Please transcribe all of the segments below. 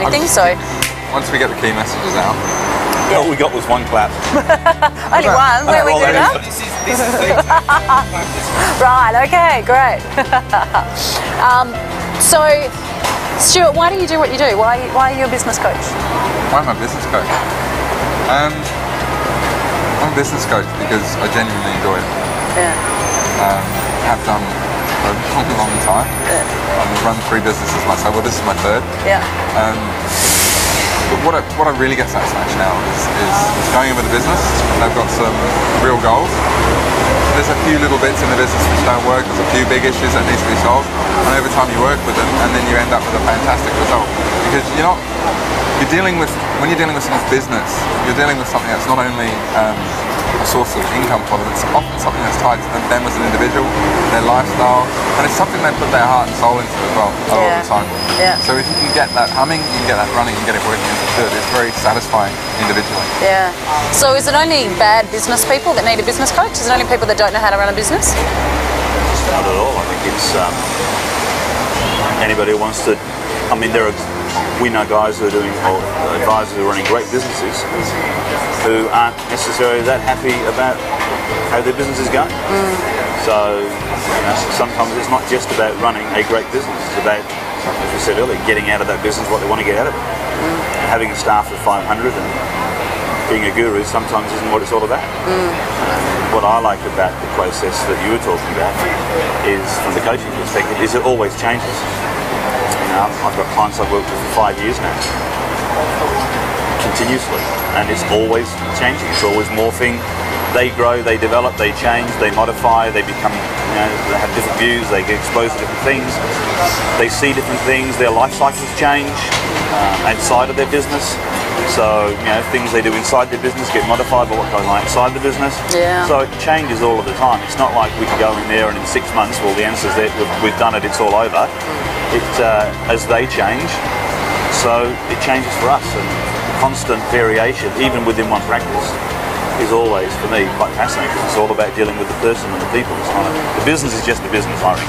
anything. So once we get the key messages out. Yeah. All we got was one clap. Only one? Where we do that? Right, okay, great. So, Stuart, why do you do what you do? Why are you a business coach? Why am I a business coach? I'm a business coach because I genuinely enjoy it. Yeah. Have done for a long time. Yeah. I've run 3 businesses myself. Well, this is my 3rd. Yeah. But what I really get satisfaction out of is going in with a business and they've got some real goals. There's a few little bits in the business which don't work. There's a few big issues that need to be solved, and over time you work with them, and then you end up with a fantastic result. Because when you're dealing with someone's business, you're dealing with something that's not only a source of income for them, it's often something that's tied to them as an individual, their lifestyle, and it's something they put their heart and soul into as well a lot of the time. Yeah. So if you can get that humming, you can get that running, and get it working as it should, it's very satisfying individually. Yeah. So is it only bad business people that need a business coach? Is it only people that don't know how to run a business? Not at all. I think it's anybody who wants to. I mean, we know guys who are doing, or advisors who are running great businesses who aren't necessarily that happy about how their business is going. So sometimes it's not just about running a great business. It's about, as we said earlier, getting out of that business what they want to get out of it. Having a staff of 500 and being a guru sometimes isn't what it's all about. What I like about the process that you were talking about is, from the coaching perspective, is it always changes. I've got clients I've worked with for 5 years now, continuously, and it's always changing. It's always morphing. They grow, they develop, they change, they modify, they become, they have different views, they get exposed to different things, they see different things, their life cycles change outside of their business. So, things they do inside their business get modified by what goes on outside the business. Yeah. So it changes all of the time. It's not like we can go in there and in 6 months, well, the answer's there, we've done it, it's all over. As they change, so it changes for us. And constant variation, even within one practice, is always, for me, quite fascinating. It's all about dealing with the person and the people. The business is just a business, I reckon.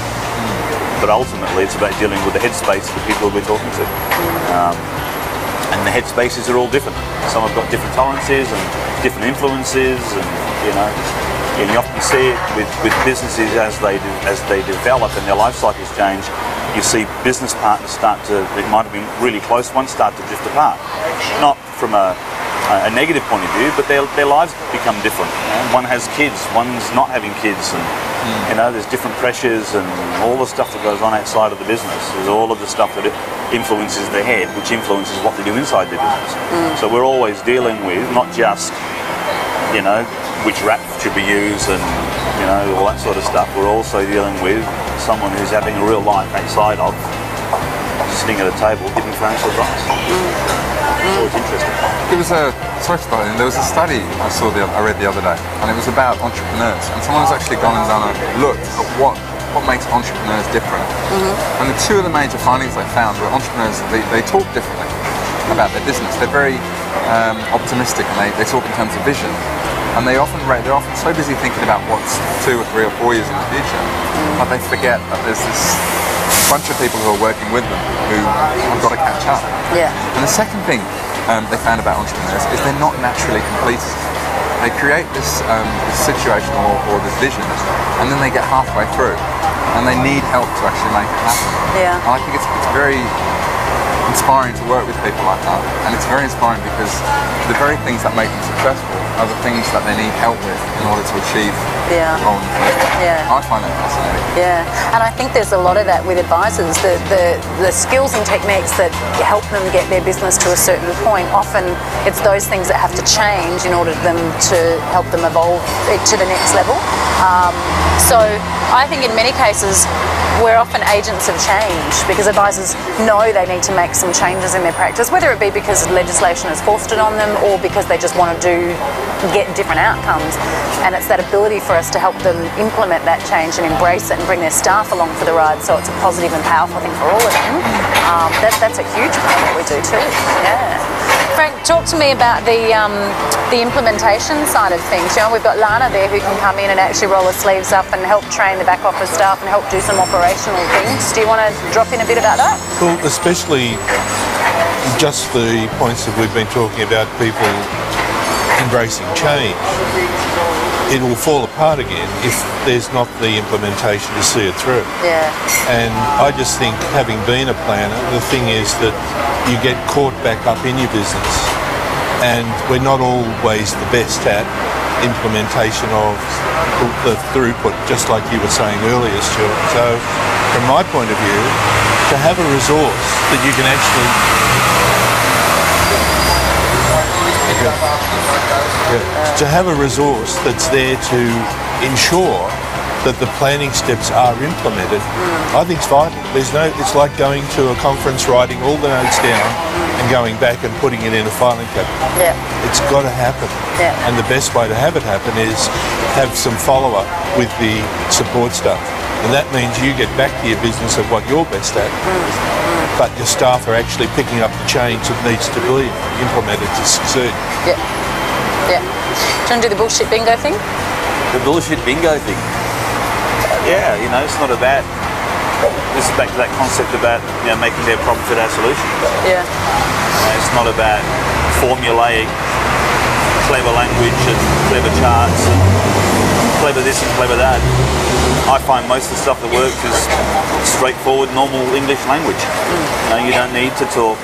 But ultimately, it's about dealing with the headspace of the people we're talking to. And the headspaces are all different. Some have got different tolerances and different influences, and and you often see it with businesses as they develop and their life cycles change. You see business partners start to, it might have been really close ones, start to drift apart. Not from a negative point of view, but their lives become different. One has kids, one's not having kids, and there's different pressures and all the stuff that goes on outside of the business. There's all of the stuff that influences their head, which influences what they do inside their business. So we're always dealing with not just, which wrap should be used and all that sort of stuff. We're also dealing with someone who's having a real life outside of sitting at a table giving financial advice. It's always interesting. There was a study I read the other day, and it was about entrepreneurs, and someone's actually gone and done a look at what makes entrepreneurs different. And the 2 of the major findings they found were entrepreneurs, they talk differently about their business. They're very optimistic, and they talk in terms of vision. And they're often so busy thinking about what's 2 or 3 or 4 years in the future, but they forget that there's this bunch of people who are working with them who have got to catch up. Yeah. And the second thing they found about entrepreneurs is they're not naturally complete. They create this situation or this vision, and then they get halfway through, and they need help to actually make it happen. Yeah. And I think it's very inspiring to work with people like that, and it's very inspiring because the very things that make them successful are the things that they need help with in order to achieve the goal. I find that fascinating. Yeah, and I think there's a lot of that with advisors. The skills and techniques that help them get their business to a certain point, often it's those things that have to change in order for them to help them evolve to the next level. So I think in many cases we're often agents of change because advisors know they need to make some changes in their practice, whether it be because legislation has forced it on them or because they just want to get different outcomes. And it's that ability for us to help them implement that change and embrace it and bring their staff along for the ride, so it's a positive and powerful thing for all of them. That's a huge part of what we do too. Yeah. Frank, talk to me about the implementation side of things. We've got Lana there who can come in and actually roll her sleeves up and help train the back office staff and help do some operational things. Do you want to drop in a bit about that? Well, especially just the points that we've been talking about, people embracing change, it will fall apart again if there's not the implementation to see it through. Yeah. And I just think, having been a planner, the thing is that you get caught back up in your business, and we're not always the best at implementation of the throughput, just like you were saying earlier, Stuart. So from my point of view, to have a resource that you can actually to have a resource that's there to ensure that the planning steps are implemented, I think it's vital. It's like going to a conference, writing all the notes down and going back and putting it in a filing cabinet. Yeah. It's got to happen. Yeah. And the best way to have it happen is have some follow-up with the support staff. And that means you get back to your business of what you're best at, but your staff are actually picking up the change that needs to be implemented to succeed. Yeah. Yeah. Do you want to do the bullshit bingo thing? The bullshit bingo thing. Yeah, it's not about. This is back to that concept about making their problem fit our solution. Yeah. It's not about formulaic, clever language and clever charts and clever this and clever that. I find most of the stuff that works is straightforward, normal English language. You don't need to talk.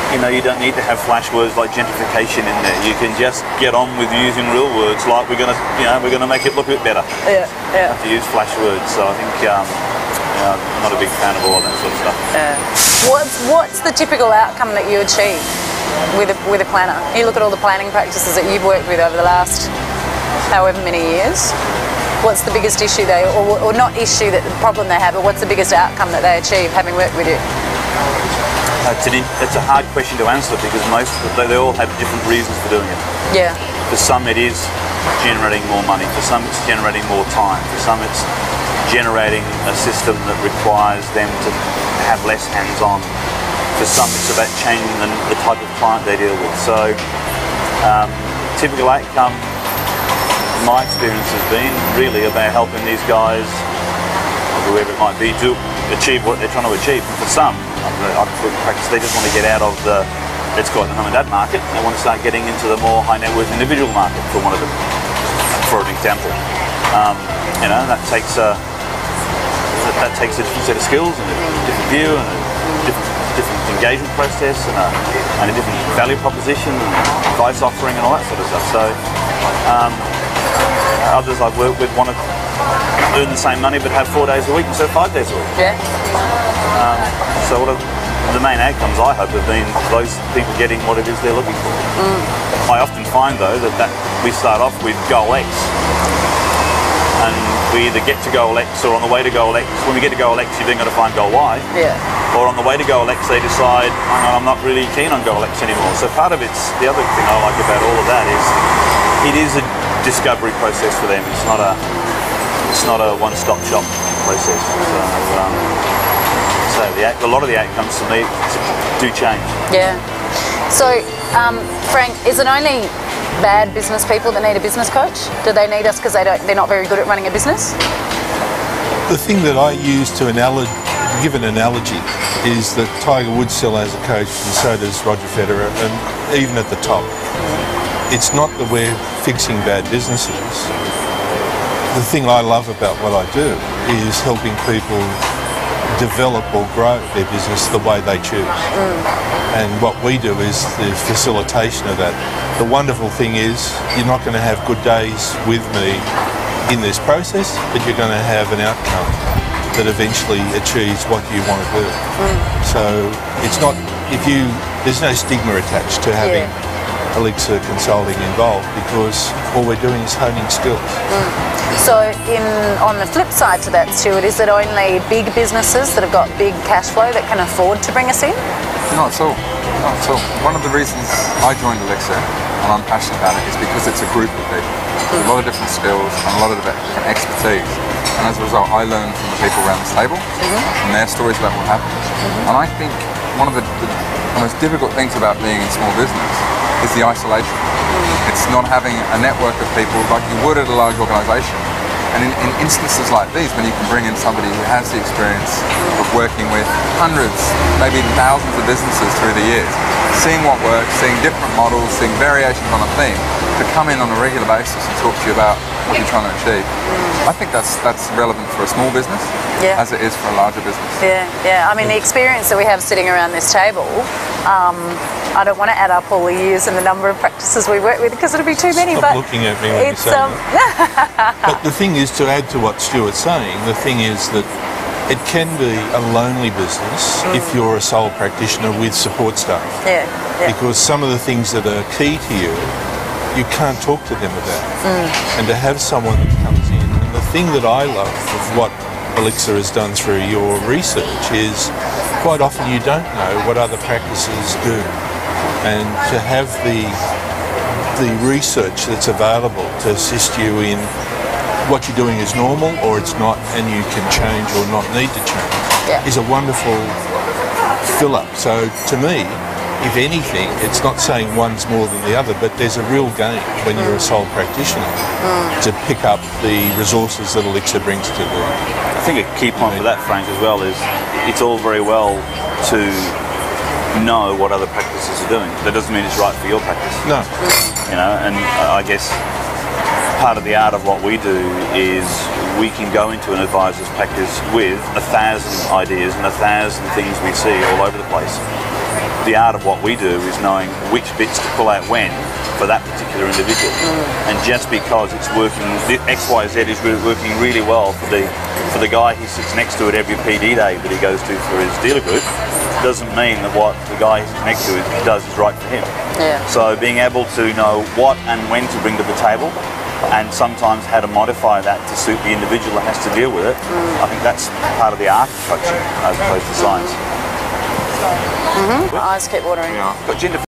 You don't need to have flash words like gentrification in there. You can just get on with using real words, like we're gonna make it look a bit better. Yeah, yeah. To use flash words. So I think I'm not a big fan of all that sort of stuff. What's the typical outcome that you achieve with a planner? You look at all the planning practices that you've worked with over the last however many years. What's the biggest issue or not issue, that the problem they have, but what's the biggest outcome that they achieve having worked with you? It's a hard question to answer because they all have different reasons for doing it. Yeah. For some it is generating more money, for some it's generating more time, for some it's generating a system that requires them to have less hands-on, for some it's about changing the type of client they deal with. So typical outcome, my experience has been really about helping these guys, or whoever it might be, to achieve what they're trying to achieve. And for some, I've put in practice, they just want to get out of the, let's call it the mum and dad market. They want to start getting into the more high net worth individual market, for one of them, for an example. That takes a different set of skills and a different view and a different engagement process and a different value proposition and advice offering and all that sort of stuff. So others I've worked with want to earn the same money but have 4 days a week instead of 5 days a week. Yeah. So the main outcomes, I hope, have been those people getting what it is they're looking for. I often find, though, that we start off with goal X, and we either get to goal X or on the way to goal X. When we get to goal X, you've then got to find goal Y. Yeah. Or on the way to goal X, they decide, I'm not really keen on goal X anymore. So part of it's, the other thing I like about all of that is, it is a discovery process for them. It's not a one-stop shop process. So a lot of the outcomes for me do change. Yeah. So, Frank, is it only bad business people that need a business coach? Do they need us because they're not very good at running a business? The thing that I use to give an analogy is that Tiger Woods still has a coach, and so does Roger Federer, and even at the top. It's not that we're fixing bad businesses. The thing I love about what I do is helping people develop or grow their business the way they choose. And what we do is the facilitation of that. The wonderful thing is you're not going to have good days with me in this process, but you're going to have an outcome that eventually achieves what you want to do. So it's not, there's no stigma attached to having Elixir Consulting involved, because all we're doing is honing skills. So on the flip side to that, Stuart, is it only big businesses that have got big cash flow that can afford to bring us in? Not at all. Not at all. One of the reasons I joined Elixir, and I'm passionate about it, is because it's a group of people. There's a lot of different skills and a lot of different expertise. And as a result, I learn from the people around this table and their stories about what happened. And I think one of the most difficult things about being in small business is the isolation. It's not having a network of people like you would at a large organisation And in instances like these, when you can bring in somebody who has the experience of working with hundreds, maybe even thousands of businesses through the years, seeing what works, seeing different models, seeing variations on a theme, to come in on a regular basis and talk to you about what you're trying to achieve. I think that's relevant for a small business as it is for a larger business. Yeah. I mean, the experience that we have sitting around this table, I don't want to add up all the years and the number of practices we work with because it'll be too many. Stop but looking at me when you say that. But the thing is, to add to what Stuart's saying, the thing is that it can be a lonely business if you're a sole practitioner with support staff. Yeah. Because some of the things that are key to you, you can't talk to them about. And to have someone that comes in, and the thing that I love of what Elixir has done through your research is quite often you don't know what other practices do. And to have the research that's available to assist you in what you're doing is normal or it's not, and you can change or not need to change, is a wonderful fill-up. So to me, if anything, it's not saying one's more than the other, but there's a real gain when you're a sole practitioner to pick up the resources that Elixir brings to the... I think a key point for that, Frank, as well is it's all very well to know what other practices are doing. That doesn't mean it's right for your practice. No. You know, and I guess part of the art of what we do is we can go into an advisor's practice with 1,000 ideas and 1,000 things we see all over the place. The art of what we do is knowing which bits to pull out when for that particular individual. And just because it's working, XYZ is working really well for the guy he sits next to at every PD day that he goes to for his dealer group, doesn't mean that what the guy he's next to does is right for him. So being able to know what and when to bring to the table, and sometimes how to modify that to suit the individual that has to deal with it, I think that's part of the art of coaching as opposed to science. My eyes keep watering. Got gender